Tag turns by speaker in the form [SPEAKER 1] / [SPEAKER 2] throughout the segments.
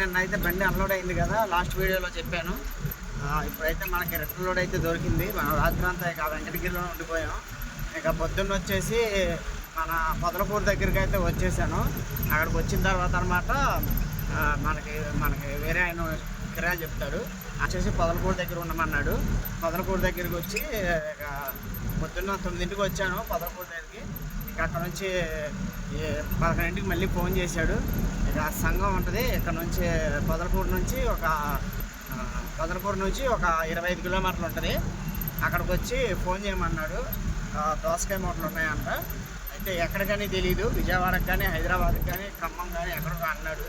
[SPEAKER 1] నిన్నైతే బండి అన్లోడ్ అయింది కదా, లాస్ట్ వీడియోలో చెప్పాను. ఇప్పుడైతే మనకి రిటర్న్ లోడ్ అయితే దొరికింది. మనం రాత్రి అంతా ఇక వెంకటగిరిలో ఉండిపోయాం. ఇక పొద్దున్న వచ్చేసి మన పొదలకూరు దగ్గరికి అయితే వచ్చేసాను. అక్కడికి వచ్చిన తర్వాత అనమాట మనకి వేరే ఆయన కిరాయి చెప్తాడు. వచ్చేసి పొదలకూరు దగ్గర ఉండమన్నాడు. పొదలకూరు దగ్గరికి వచ్చి ఇక పొద్దున్న 9ంటికి వచ్చాను పొదలకూరు దగ్గరికి. ఇక అక్కడ నుంచి 11ంటికి మళ్ళీ ఫోన్ చేశాడు. ఇక సంఘం ఉంటుంది ఇక్కడ నుంచి పొదలకూరు నుంచి ఒక 25 కిలోమీటర్లు ఉంటుంది. అక్కడికి వచ్చి ఫోన్ చేయమన్నాడు. దోసకాయ మూటలు ఉన్నాయంట. అయితే ఎక్కడికని తెలియదు, విజయవాడకి కానీ హైదరాబాద్కి కానీ ఖమ్మం కానీ ఎక్కడికో అన్నాడు.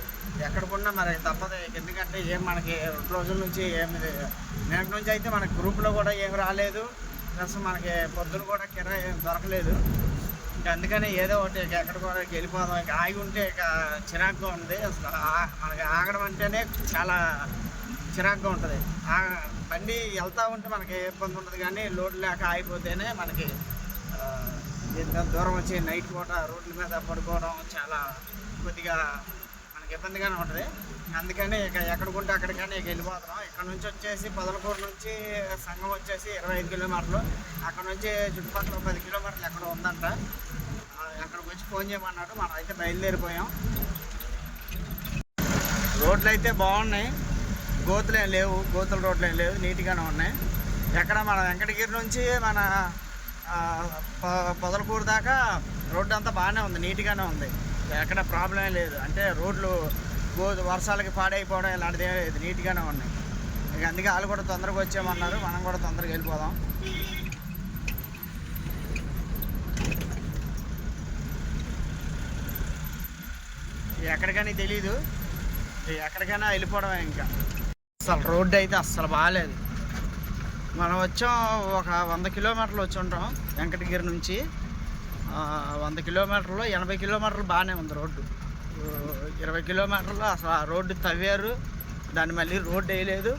[SPEAKER 1] ఎక్కడికున్నా మరి తప్పదు, ఎందుకంటే ఏం మనకి 2 రోజుల నుంచి ఏమి నిన్నటి నుంచి అయితే మనకి గ్రూప్లో కూడా ఏమి రాలేదు. ప్లస్ మనకి పొద్దున కూడా కిరాయి ఏం దొరకలేదు. ఇంకా అందుకని ఏదో ఒకటి ఎక్కడ కూడా వెళ్ళిపోదాం. ఇక ఆగి ఉంటే ఇక చిరాకుగా ఉంది. అసలు మనకి ఆగడం అంటేనే చాలా చిరాకుగా ఉంటుంది. బండి వెళ్తూ ఉంటే మనకి ఇబ్బంది ఉంటుంది, కానీ లోడ్ లేక ఆగిపోతేనే మనకి దూరం వచ్చి నైట్ పూట రోడ్ల మీద పడుకోవడం చాలా కొద్దిగా మనకి ఇబ్బందిగానే ఉంటుంది. అందుకని ఇక ఎక్కడికుంటే అక్కడికైనా ఇక వెళ్ళిపోతున్నాం. ఇక్కడ నుంచి వచ్చేసి పొదలకూరు నుంచి సంఘం వచ్చేసి 25 కిలోమీటర్లు, అక్కడ నుంచి చుట్టుపక్కల 10 కిలోమీటర్లు ఎక్కడ ఉందంట. అక్కడికి వచ్చి ఫోన్ చేయమన్నాడు. మనం అయితే బయలుదేరిపోయాం. రోడ్లు అయితే బాగున్నాయి, గోతులు ఏం లేవు, గోతుల రోడ్లు ఏం లేవు, నీట్గానే ఉన్నాయి. ఎక్కడ మన వెంకటగిరి నుంచి మన పొదలకూరు దాకా రోడ్డు అంతా బాగానే ఉంది, నీట్గానే ఉంది, ఎక్కడ ప్రాబ్లం ఏం లేదు. అంటే రోడ్లు వర్షాలకి పాడైపోవడం ఇలాంటిది ఏం లేదు, నీట్గానే ఉన్నాయి. ఇక అందుకే వాళ్ళు కూడా తొందరగా వచ్చామన్నారు, మనం కూడా తొందరగా వెళ్ళిపోదాం. ఎక్కడికైనా తెలీదు, ఎక్కడికైనా వెళ్ళిపోవడమే. ఇంకా అసలు రోడ్డు అయితే అస్సలు బాగాలేదు. మనం వచ్చాం ఒక 100 కిలోమీటర్లు వచ్చి ఉంటాం వెంకటగిరి నుంచి. 100 కిలోమీటర్లు 80 కిలోమీటర్లు బాగానే ఉంది రోడ్డు. 20 కిలోమీటర్లు అసలు ఆ రోడ్డు తవ్వారు, దాన్ని మళ్ళీ రోడ్డు వేయలేదు.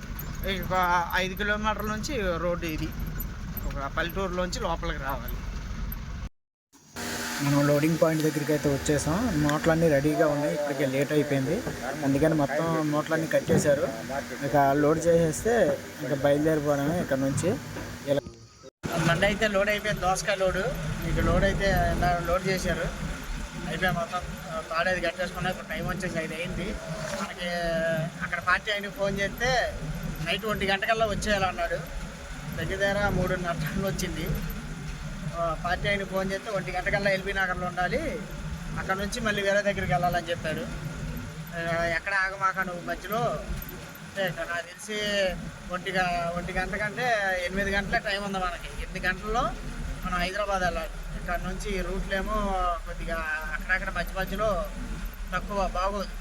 [SPEAKER 1] ఒక 5 కిలోమీటర్ల నుంచి రోడ్డు ఇది, ఒక పల్లెటూరులోంచి లోపలికి రావాలి. మనం లోడింగ్ పాయింట్ దగ్గరికి అయితే వచ్చేసాం. మూటలన్నీ రెడీగా ఉన్నాయి. ఇప్పటికే లేట్ అయిపోయింది, అందుకని మొత్తం మూటలన్నీ కట్టేశారు. ఇక లోడ్ చేసేస్తే ఇంకా బయలుదేరిపోవడమే ఇక్కడ నుంచి. ఇలా బండి అయితే లోడ్ అయిపోయింది, దోసకాయ లోడు. మీకు లోడ్ అయితే లోడ్ చేశారు, అయిపోయి మొత్తం తాడేది కట్టేసుకున్నా. ఇప్పుడు టైం వచ్చేసి 5 అయింది. మనకి అక్కడ పార్టీ ఆయనకి ఫోన్ చేస్తే నైట్ 1 గంటకల్లా వచ్చేయాలన్నాడు. దగ్గర 3:30 టన్నులు వచ్చింది. పార్టీ ఆయనకి ఫోన్ చేస్తే 1 గంటకల్లా ఎల్బీ నగర్లో ఉండాలి, అక్కడ నుంచి మళ్ళీ వేరే దగ్గరికి వెళ్ళాలని చెప్పాడు. ఎక్కడ ఆగమాక నువ్వు మధ్యలో అంటే నాకు తెలిసి 1 గంట కంటే 8 గంటలే టైం ఉంది మనకి. 8 గంటల్లో మనం హైదరాబాద్ వెళ్ళాలి. ఇక్కడ నుంచి రూట్లు ఏమో కొద్దిగా అక్కడక్కడ మధ్యలో తక్కువ, బాగోదు,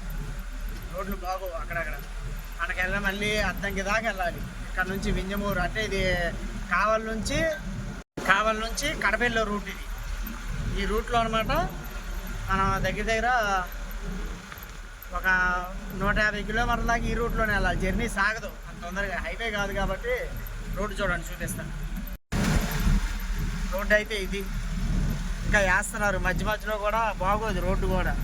[SPEAKER 1] రోడ్లు బాగోవు అక్కడక్కడ. మనకి మళ్ళీ అద్దంకి దాకా వెళ్ళాలి. ఇక్కడ నుంచి వింజమూరు, అంటే ఇది కావలి నుంచి కడపల్లి రూట్. ఇది ఈ రూట్లో అనమాట మనం దగ్గర ఒక 150 కిలోమీటర్ల దాకా ఈ రూట్లోనే వెళ్ళాలి. జర్నీ సాగదు అంత తొందరగా, హైవే కాదు కాబట్టి. రోడ్డు చూడండి, చూపిస్తాను. రోడ్డు అయితే ఇది ఇంకా వేస్తున్నారు, మధ్యలో కూడా బాగోదు రోడ్డు కూడా.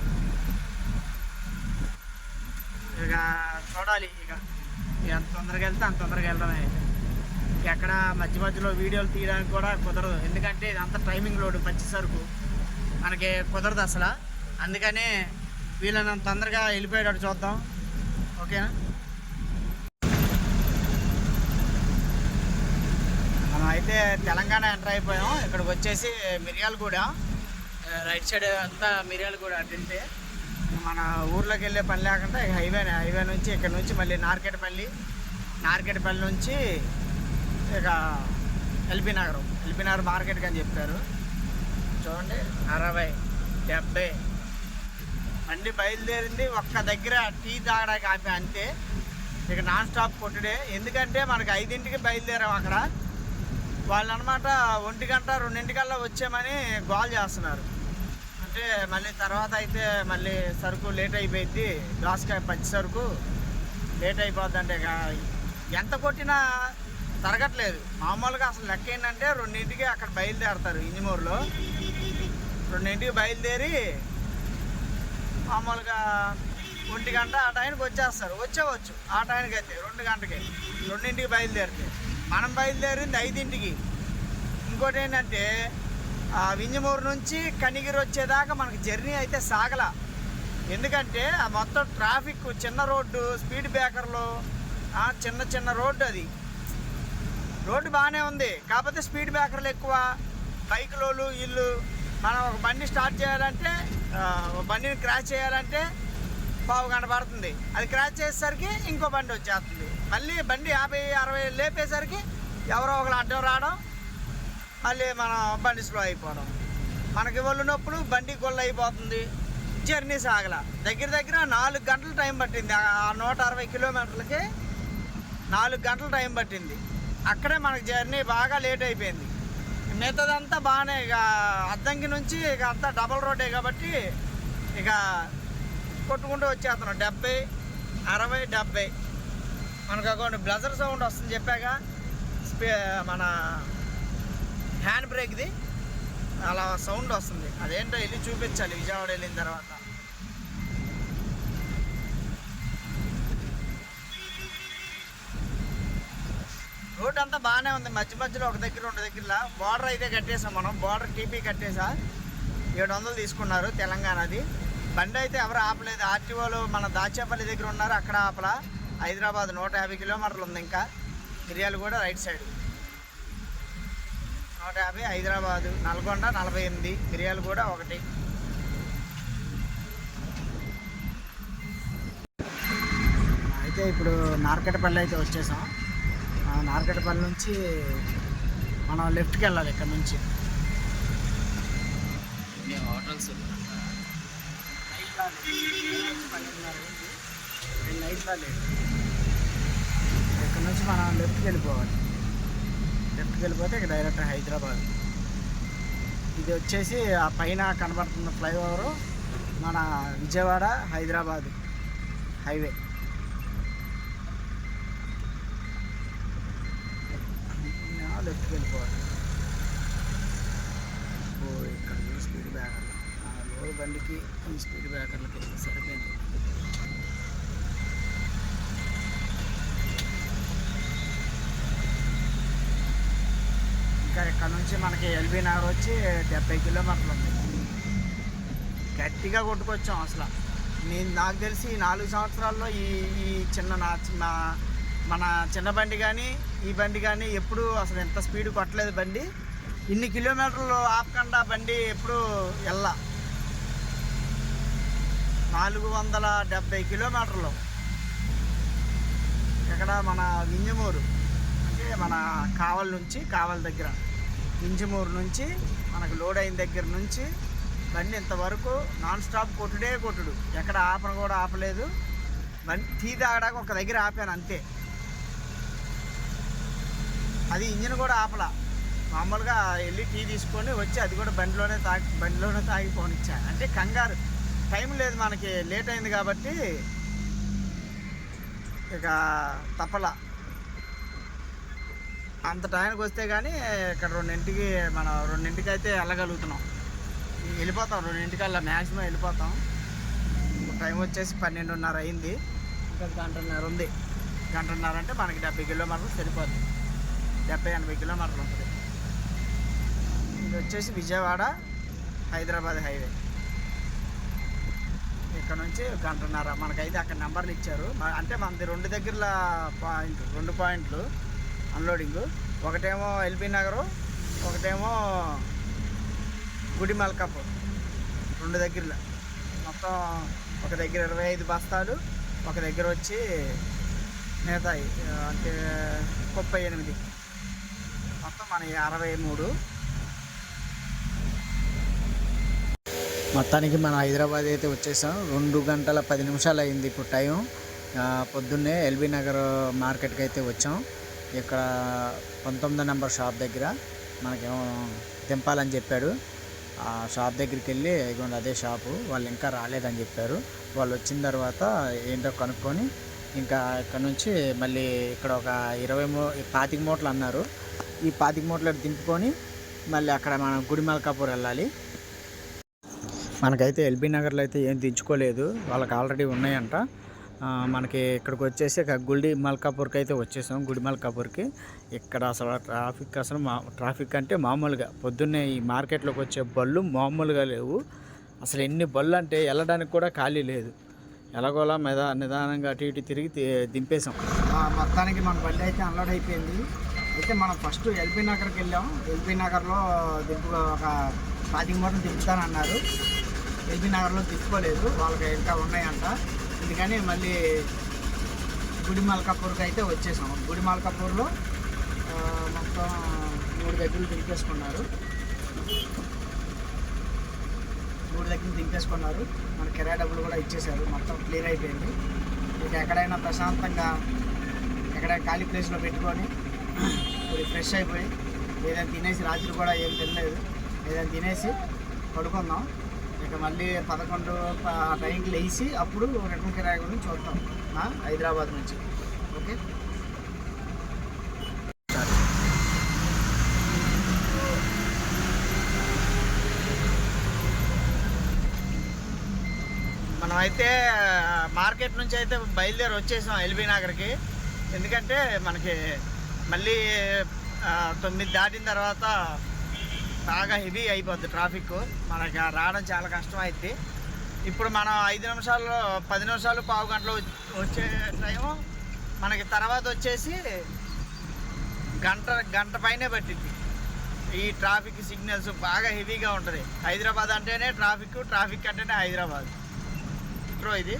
[SPEAKER 1] ఇక చూడాలి, ఇక ఎంత తొందరగా వెళ్తే అంత తొందరగా వెళ్ళడమే. ఎక్కడ మధ్యలో వీడియోలు తీయడానికి కూడా కుదరదు, ఎందుకంటే ఇదంతా టైమింగ్ లోడ్, పచ్చి సరుకు మనకి కుదరదు అసలు. అందుకని వీళ్ళని తొందరగా వెళ్ళిపోయేటట్టు చూద్దాం, ఓకేనా. మనం అయితే తెలంగాణ ఎంటర్ అయిపోయాం. ఇక్కడికి వచ్చేసి మిర్యాలగూడ, రైట్ సైడ్ అంతా మిర్యాలగూడ అంటే మన ఊర్లోకి వెళ్ళే పని లేకుండా హైవే నుంచి ఇక్కడ నుంచి మళ్ళీ నార్కెట్పల్లి నుంచి ఇక ఎల్బీ నగర్ మార్కెట్కి అని చెప్పారు. చూడండి 60, 70 బండి బయలుదేరింది. ఒక్క దగ్గర టీ తాగడానికి ఆపి అంతే. ఇక నాన్ స్టాప్ కొట్టుడే, ఎందుకంటే మనకి 5ంటికి బయలుదేరాం. అక్కడ వాళ్ళు అనమాట 1 గంట 2ంటికల్లా వచ్చామని గోల్ చేస్తున్నారు. అంటే మళ్ళీ తర్వాత అయితే మళ్ళీ సరుకు లేట్ అయిపోయింది, దోసకాయ పచ్చి సరుకు లేట్ అయిపోద్ది. అంటే ఎంత కొట్టినా తరగట్లేదు. మామూలుగా అసలు లెక్క ఏంటంటే 2ంటికి అక్కడ బయలుదేరతారు ఇంజమూరులో. 2ంటికి బయలుదేరి మామూలుగా 1 గంట ఆ టైంకి వచ్చేస్తారు. వచ్చేవచ్చు ఆ టైంకి అయితే 2 గంటకి 2ంటికి బయలుదేరితే. మనం బయలుదేరింది 5ంటికి. ఇంకోటి ఏంటంటే వింజమూరు నుంచి కనిగిరి వచ్చేదాకా మనకి జర్నీ అయితే సాగల. ఎందుకంటే ఆ మొత్తం ట్రాఫిక్, చిన్న రోడ్డు, స్పీడ్ బ్రేకర్లు, చిన్న రోడ్డు. అది రోడ్డు బాగానే ఉంది, కాకపోతే స్పీడ్ బ్రేకర్లు ఎక్కువ. బైకులోళ్ళు వీళ్ళు మనం ఒక బండి స్టార్ట్ చేయాలంటే, ఒక బండిని క్రాష్ చేయాలంటే పావు గంట పడుతుంది. అది క్రాష్ చేసేసరికి ఇంకో బండి వచ్చేస్తుంది. మళ్ళీ బండి 50-60 లేపేసరికి ఎవరో ఒకరు అడ్డం రావడం, మళ్ళీ మనం బండి స్లో అయిపోవడం. మనకి ఒళ్ళు నొప్పులు, బండి గొల్ల అయిపోతుంది. జర్నీ సాగల. దగ్గర 4 గంటలు టైం పట్టింది. ఆ 160 కిలోమీటర్లకి 4 గంటలు టైం పట్టింది. అక్కడే మనకి జర్నీ బాగా లేట్ అయిపోయింది. మిగతాదంతా బాగానే, ఇక అద్దంకి నుంచి ఇక అంతా డబల్ రోడ్డే కాబట్టి ఇక కొట్టుకుంటూ వచ్చేస్తున్నాం. 70, 60, 70. మనకు అక్కడ బ్లజర్ సౌండ్ వస్తుంది చెప్పాక, మన హ్యాండ్ బ్రేక్ది అలా సౌండ్ వస్తుంది. అదేంటో వెళ్ళి చూపించాలి విజయవాడ వెళ్ళిన తర్వాత. రోడ్ అంతా బాగానే ఉంది. మధ్యలో ఒక దగ్గర 2 దగ్గరలా బార్డర్ అయితే కట్టేసాం మనం. Border TP కట్టేసా. 700 తీసుకున్నారు తెలంగాణది. బండి అయితే ఎవరు ఆపలేదు. ఆర్టీఓలు మన దాచేపల్లి దగ్గర ఉన్నారు, అక్కడ ఆపలా. హైదరాబాద్ 150 కిలోమీటర్లు ఉంది. ఇంకా మిర్యాలు కూడా రైట్ సైడ్ 150, హైదరాబాదు, నల్గొండ 48, మిర్యాలు కూడా 1. అయితే ఇప్పుడు నార్కట్పల్లి అయితే వచ్చేసాం. నార్కట్పల్లి నుంచి మనం లెఫ్ట్కి వెళ్ళాలి. ఇక్కడ నుంచి హోటల్స్ ఇక్కడ నుంచి మనం లెఫ్ట్కి వెళ్ళిపోవాలి. లెఫ్ట్కి వెళ్ళిపోతే ఇక డైరెక్ట్ హైదరాబాద్. ఇది వచ్చేసి ఆ పైన కనబడుతున్న ఫ్లైఓవరు మన విజయవాడ హైదరాబాద్ హైవే. లెఫ్ట్కి వెళ్ళిపోవాలి. ఇక్కడ స్పీడ్ బ్రేకర్లు, లోడ్ బండికి ఈ స్పీడ్ బ్రేకర్లకి సరిపోయింది. ఇంకా ఇక్కడ నుంచి మనకి ఎల్బీ నగర్ వచ్చి 70 కిలోమీటర్లు ఉంది. గట్టిగా కొట్టుకొచ్చాం అసలు. నాకు తెలిసి 4 సంవత్సరాల్లో ఈ చిన్న మన చిన్న బండి కానీ ఈ బండి కానీ ఎప్పుడు అసలు ఎంత స్పీడ్ కొట్టలేదు బండి. ఇన్ని కిలోమీటర్లు ఆపకుండా బండి ఎప్పుడు వెళ్ళా. 470 కిలోమీటర్లు. ఇక్కడ మన వింజమూరు అంటే మన కావల్ దగ్గర వింజమూరు నుంచి మనకు లోడ్ అయిన దగ్గర నుంచి బండి ఇంతవరకు నాన్ స్టాప్ కొట్టుడు. ఎక్కడ ఆపన కూడా ఆపలేదు. బండి టీ తాగడానికి ఒక దగ్గర ఆపాను అంతే. అది ఇంజిన్ కూడా ఆపలా. మామూలుగా వెళ్ళి టీ తీసుకొని వచ్చి అది కూడా బండిలోనే తాగి పోనిచ్చా. అంటే కంగారు, టైం లేదు మనకి, లేట్ అయింది కాబట్టి ఇక తప్పలా. అంత టైంకి వస్తే కానీ ఇక్కడ 2ంటికి అయితే వెళ్ళగలుగుతున్నాం. వెళ్ళిపోతాం 2ంటికల్లా మ్యాక్సిమం వెళ్ళిపోతాం. టైం వచ్చేసి 12:30 అయింది. ఇంకా 1:30 ఉంది. 1:30 అంటే మనకి 70 కిలోమీటర్లు సరిపోతుంది. 70-80 కిలోమీటర్లు ఉంటుంది. ఇది వచ్చేసి విజయవాడ హైదరాబాద్ హైవే. ఇక్కడ నుంచి 1:30 మనకైతే అక్కడ నెంబర్లు ఇచ్చారు. అంటే మనది 2 దగ్గరల 2 పాయింట్లు అన్లోడింగు. ఒకటేమో ఎల్బీ నగరు, ఒకటేమో గుడిమల్కాపూర్. 2 దగ్గరలో మొత్తం ఒక దగ్గర 25 బస్తాలు, ఒక దగ్గర వచ్చి మిగతాయి అంటే 38, మొత్తం మన 63. మొత్తానికి మనం హైదరాబాద్ అయితే వచ్చేసాం. 2 గంటల 10 నిమిషాలు అయింది ఇప్పుడు టైం. పొద్దున్నే ఎల్బీ నగర్ మార్కెట్కి అయితే వచ్చాం. ఇక్కడ 19 నెంబర్ షాప్ దగ్గర మనకేమో దింపాలని చెప్పాడు. ఆ షాప్ దగ్గరికి వెళ్ళి ఇదిగోండి అదే షాపు. వాళ్ళు ఇంకా రాలేదని చెప్పారు. వాళ్ళు వచ్చిన తర్వాత ఏంటో కనుక్కొని ఇంకా ఇక్కడ నుంచి మళ్ళీ ఇక్కడ ఒక 25 మూటలు అన్నారు. ఈ 25 మూటలు దింపుకొని మళ్ళీ అక్కడ మనం గుడిమల్కాపూర్ వెళ్ళాలి. మనకైతే ఎల్బీ నగర్లో అయితే ఏం దించుకోలేదు, వాళ్ళకి ఆల్రెడీ ఉన్నాయంట. మనకి ఇక్కడికి వచ్చేసి గుడి మల్కాపూర్కి అయితే వచ్చేసాం. గుడి మల్కాపూర్కి ఇక్కడ అసలు ట్రాఫిక్ అంటే మామూలుగా పొద్దున్నే ఈ మార్కెట్లోకి వచ్చే బళ్ళు మామూలుగా లేవు. అసలు ఎన్ని బళ్ళు అంటే వెళ్ళడానికి కూడా ఖాళీ లేదు. ఎలాగోలా నిదానంగా అటు ఇటు తిరిగి దింపేసాం. మొత్తానికి మన బండి అయితే అన్లోడ్ అయిపోయింది. అయితే మనం ఫస్ట్ ఎల్బీ నగర్కి వెళ్ళాం. ఎల్బీ నగర్లో ఒక 40 మూటలు దింపుతానన్నారు. ఎల్బీ నగర్లో దింపుకోలేదు, వాళ్ళకి ఇంకా ఉన్నాయంట. అందుకని మళ్ళీ గుడి మల్కాపూర్కి అయితే వచ్చేసాం. గుడి మల్కాపూర్లో మొత్తం 3 దగ్గరలు దింపేసుకున్నారు. మన కిరాయి డబ్బులు కూడా ఇచ్చేశారు. మొత్తం క్లియర్ అయిపోయింది. ఇక ఎక్కడైనా ప్రశాంతంగా ఎక్కడైనా ఖాళీ ప్లేస్లో పెట్టుకొని ఫ్రెష్ అయిపోయి ఏదైనా తినేసి, రాత్రి కూడా ఏం తినలేదు, ఏదైనా తినేసి పడుకుందాం. ఇక మళ్ళీ 11 టైంకి లేచి అప్పుడు రిటర్న్ కిరాయి గురించి చూద్దాం హైదరాబాద్ నుంచి. ఓకే, మనమైతే మార్కెట్ నుంచి అయితే బయలుదేరి వచ్చేసాం ఎల్బీ నగర్కి. ఎందుకంటే మనకి మళ్ళీ 9 దాటిన తర్వాత బాగా హెవీ అయిపోద్ది ట్రాఫిక్, మనకి రావడం చాలా కష్టం అవుద్ది. ఇప్పుడు మనం 5 నిమిషాలు 10 నిమిషాలు పావు గంటలో వచ్చే టైం మనకి తర్వాత వచ్చేసి గంట పైనే పట్టింది. ఈ ట్రాఫిక్ సిగ్నల్స్ బాగా హెవీగా ఉంటుంది. హైదరాబాద్ అంటేనే ట్రాఫిక్ అంటేనే హైదరాబాద్. ఇది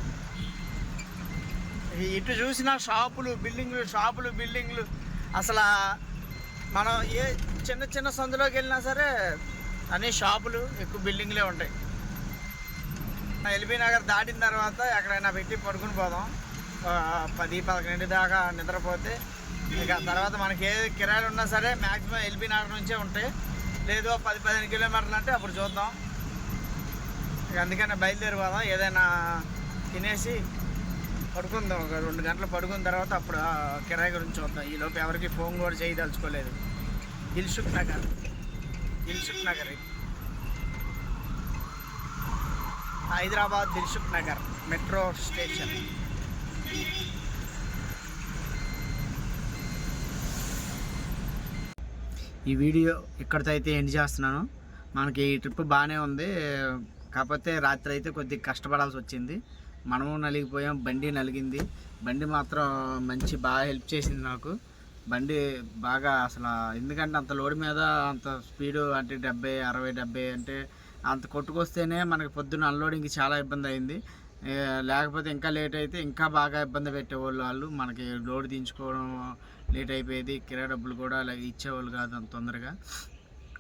[SPEAKER 1] ఇటు చూసిన షాపులు బిల్డింగ్లు అసలు మనం ఏ చిన్న సందులోకి వెళ్ళినా సరే అన్ని షాపులు, ఎక్కువ బిల్డింగ్లే ఉంటాయి. ఎల్బీ నగర్ దాటిన తర్వాత ఎక్కడైనా పెట్టి పడుకుని పోదాం. 10-11 దాకా నిద్రపోతే ఇక తర్వాత మనకి ఏ కిరాయిలు ఉన్నా సరే మ్యాక్సిమం ఎల్బీ నగర్ నుంచే ఉంటాయి. లేదు 10-15 కిలోమీటర్లు అంటే అప్పుడు చూద్దాం. ఇక అందుకని బయలుదేరిపోదాం. ఏదైనా తినేసి పడుకుందాం. ఒక 2 గంటలు పడుకున్న తర్వాత అప్పుడు కిరాయి గురించి చూద్దాం. ఈలోపు ఎవరికి ఫోన్ కూడా చేయదలుచుకోలేదు. Dilsukh Nagar Hyderabad Dilsukh Nagar metro station. ఈ వీడియో ఇక్కడితో అయితే ఎండ్ చేస్తున్నాను. మనకి ఈ ట్రిప్ బాగానే ఉంది, కాకపోతే రాత్రి అయితే కొద్దిగా కష్టపడాల్సి వచ్చింది. మనము నలిగిపోయాం, బండి నలిగింది. బండి మాత్రం బాగా హెల్ప్ చేసింది నాకు. బండి బాగా అసలు ఎందుకంటే అంత లోడ్ మీద అంత స్పీడు అంటే 70-60-70 అంటే అంత కొట్టుకొస్తేనే మనకి పొద్దున్న అన్లోడింగ్కి చాలా ఇబ్బంది అయింది. లేకపోతే ఇంకా లేట్ అయితే ఇంకా బాగా ఇబ్బంది పెట్టేవాళ్ళు వాళ్ళు. మనకి లోడ్ దించుకోవడం లేట్ అయిపోయేది, కిరాయి డబ్బులు కూడా అలాగే ఇచ్చేవాళ్ళు కాదు అంత తొందరగా.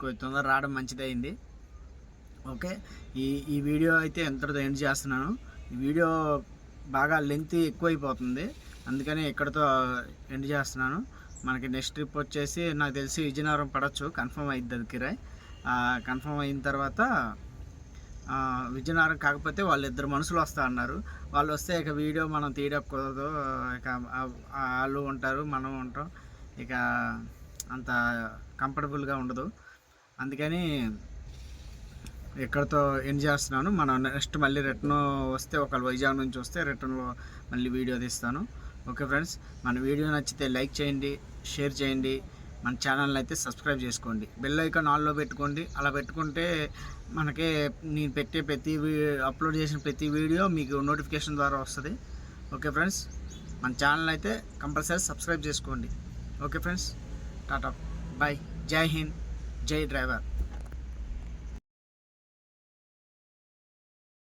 [SPEAKER 1] కొంచెం తొందర రావడం మంచిదైంది. ఓకే, ఈ వీడియో అయితే ఎంతటితో ఎండ్ చేస్తున్నాను. ఈ వీడియో బాగా లెంత్ ఎక్కువైపోతుంది, అందుకని ఇక్కడితో ఎండ్ చేస్తున్నాను. మనకి నెక్స్ట్ ట్రిప్ వచ్చేసి నాకు తెలిసి విజయనగరం పడవచ్చు, కన్ఫర్మ్ అయింది అది కిరాయి. కన్ఫర్మ్ అయిన తర్వాత విజయనగరం కాకపోతే వాళ్ళిద్దరు మనుషులు వస్తా అన్నారు. వాళ్ళు వస్తే ఇక వీడియో మనం తీయడం కుదరదు. ఇక వాళ్ళు ఉంటారు, మనం ఉంటాం, ఇక అంత కంఫర్టబుల్గా ఉండదు. అందుకని ఇక్కడతో ఎండ్ చేస్తున్నాను. మనం నెక్స్ట్ మళ్ళీ రిటర్న్ వస్తే ఒకళ్ళు వైజాగ్ నుంచి వస్తే రిటర్న్లో మళ్ళీ వీడియో తీస్తాను. ఓకే ఫ్రెండ్స్, మన వీడియో నచ్చితే లైక్ చేయండి, షేర్ చేయండి, మన ఛానల్ని అయితే సబ్స్క్రైబ్ చేసుకోండి, బెల్ ఐకాన్ ఆన్లో పెట్టుకోండి. అలా పెట్టుకుంటే మనకి నేను అప్లోడ్ చేసిన ప్రతి వీడియో మీకు నోటిఫికేషన్ ద్వారా వస్తుంది. ఓకే ఫ్రెండ్స్, మన ఛానల్ అయితే కంపల్సరీ సబ్స్క్రైబ్ చేసుకోండి. ఓకే ఫ్రెండ్స్, టాటా, బాయ్, జై హింద్, జై డ్రైవర్.